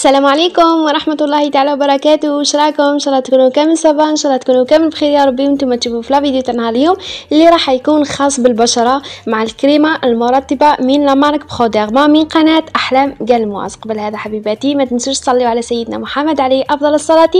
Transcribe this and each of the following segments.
السلام عليكم ورحمة الله تعالى وبركاته. واش راكم؟ ان شاء الله تكونوا كامل صباح، ان شاء الله تكونوا كامل بخير يا ربي. وانتم تشوفوا في الفيديو تاعنا اليوم اللي راح يكون خاص بالبشرة مع الكريمة المرطبة من لا مارك بروديرما من قناة احلام قلمواز. قبل هذا حبيباتي ما تنسوش تصليوا على سيدنا محمد عليه افضل الصلاة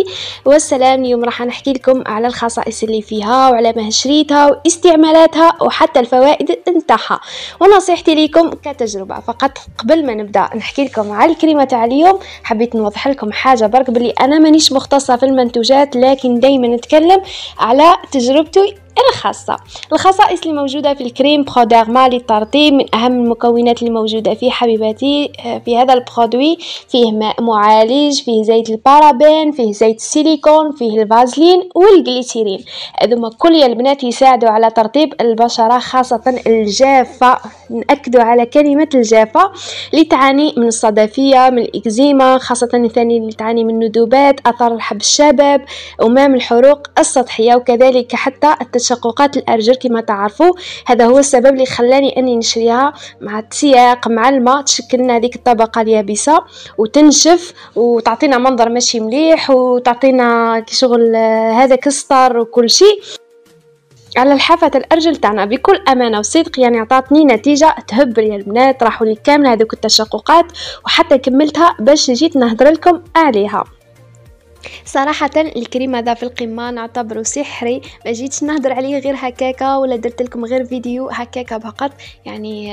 والسلام. اليوم راح نحكي لكم على الخصائص اللي فيها وعلى ما شريتها واستعمالاتها وحتى الفوائد نتاعها ونصيحتي لكم كتجربة فقط. قبل ما نبدا نحكي لكم على الكريمة تاع اليوم حبيت نوضح لكم حاجه برك، بلي انا مانيش مختصه في المنتوجات لكن دائما نتكلم على تجربتي الخاصة. الخصائص اللي موجودة في الكريم بروديرما للترطيب من أهم المكونات اللي موجودة فيه حبيباتي. في هذا البرودوي فيه ماء معالج، فيه زيت البارابين، فيه زيت السيليكون، فيه الفازلين والجليسيرين. هذوما كل يا البنات يساعدوا على ترطيب البشرة خاصة الجافة. نأكدوا على كلمة الجافة اللي تعاني من الصدفية، من الإكزيما، خاصة الثاني اللي تعاني من ندوبات، أثار الحب الشباب، أمام الحروق السطحية، وكذلك حتى تشققات الأرجل كما تعرفوا. هذا هو السبب اللي خلاني أني نشريها مع التسياق مع الماء، تشكلنا هذيك الطبقة اليابسة وتنشف وتعطينا منظر ماشي مليح وتعطينا شغل هذا كستر وكل شيء على الحافة الأرجل تاعنا بكل أمانة وصدق. يعني عطاتني نتيجة تهبل يا البنات، راحوا لي كامل هذوك التشققات وحتى كملتها باش جيت نهضر لكم عليها. صراحة الكريم هذا في القمة نعتبره سحري، ما جيتش نهضر عليه غير هكاكا ولا درت لكم غير فيديو هكاكا فقط. يعني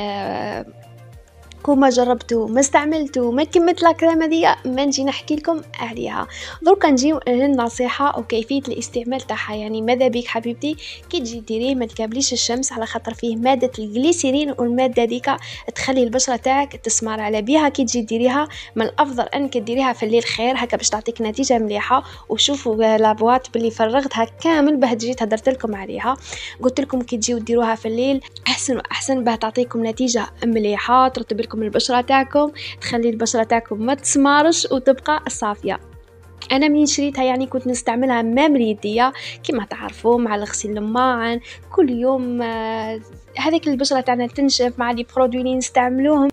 كوما جربتو ما استعملتو ما كملت لاكريم هذه ما نجي نحكي لكم عليها. دركا نجيو للنصيحه وكيفيه الاستعمال تاعها. يعني ماذا بك حبيبتي كي تجي ديريه ما تقابليش الشمس، على خاطر فيه ماده الجليسيرين والماده ديك تخلي البشره تاعك تسمر على بها. كي تجي ديريها من الافضل انك ديريها في الليل خير هكا باش تعطيك نتيجه مليحه. وشوفوا لابوات باللي فرغتها كامل باه جيت هدرت لكم عليها، قلت لكم كي تجيو ديروها في الليل احسن واحسن باه تعطيكم نتيجه مليحه، ترطب لكم البشرة تاعكم، تخلي البشرة تاعكم ما تسمارش وتبقى صافية. انا من شريتها يعني كنت نستعملها مام اليديه كما تعرفوا مع الغسيل الماعن كل يوم. هذيك البشرة تاعنا تنشف مع لي برودوي اللي نستعملوهم.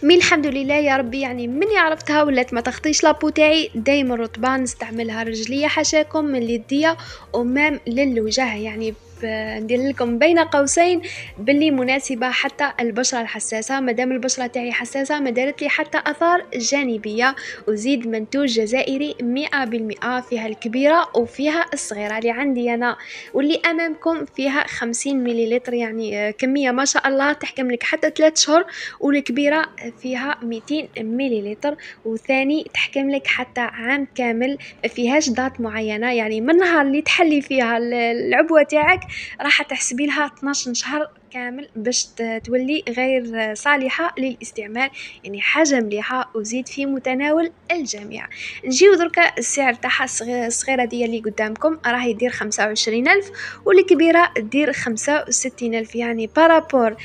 من الحمد لله يا ربي، يعني مني عرفتها ولات ما تخطيش لابو تاعي دايما رطبه نستعملها رجليه حاشاكم من اليديه ومام للوجه. يعني ندير لكم بين قوسين باللي مناسبه حتى البشره الحساسه. مادام البشره تاعي حساسه ما دارت لي حتى اثار جانبيه. وزيد منتوج جزائري 100%، فيها الكبيره وفيها الصغيره اللي عندي انا واللي امامكم فيها 50 مليلتر. يعني كميه ما شاء الله تحكم لك حتى 3 شهور. والكبيره فيها 200 مليلتر وثاني تحكم لك حتى عام كامل. ما فيهاش دات معينه، يعني من نهار اللي تحلي فيها العبوه تاعك راح تحسبي لها 12 شهر كامل باش تولي غير صالحة للاستعمال. يعني حاجة مليحة وزيد في متناول الجميع. نجيو دركا السعر تاعها الصغيرة دي اللي قدامكم راح يدير 25,000 والكبيرة دير 65,000. يعني بارابور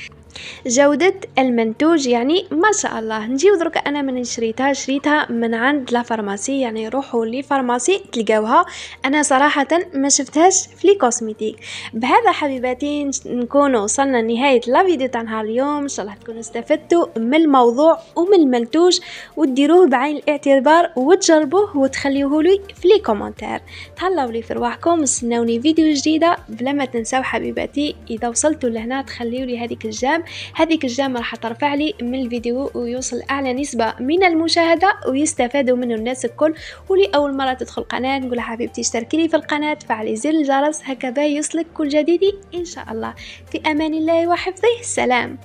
جودة المنتوج يعني ما شاء الله. نجيو درك انا من شريتها من عند لا فارماسي، يعني روحوا لي فارماسي تلقاوها. انا صراحة ما شفتهاش في لي كوسميتيك. بهذا حبيباتي نكون وصلنا لنهاية لا فيديو تاع نهار اليوم. ان شاء الله تكونوا استفدتوا من الموضوع ومن المنتوج وديروه بعين الاعتبار وتجربوه وتخليوه لي في لي كومنتير. تهلاو لي في رواحكم، استناوني فيديو جديدة. بلا ما تنساو حبيباتي اذا وصلتوا لهنا تخليوا لي هذيك الجام راح ترفع لي من الفيديو ويوصل اعلى نسبة من المشاهدة ويستفادوا منه الناس الكل. ولي اول مرة تدخل القناة نقول حبيبتي اشتركي لي في القناة، فعلي زر الجرس هكذا يوصلك كل جديد ان شاء الله. في امان الله وحفظه. السلام.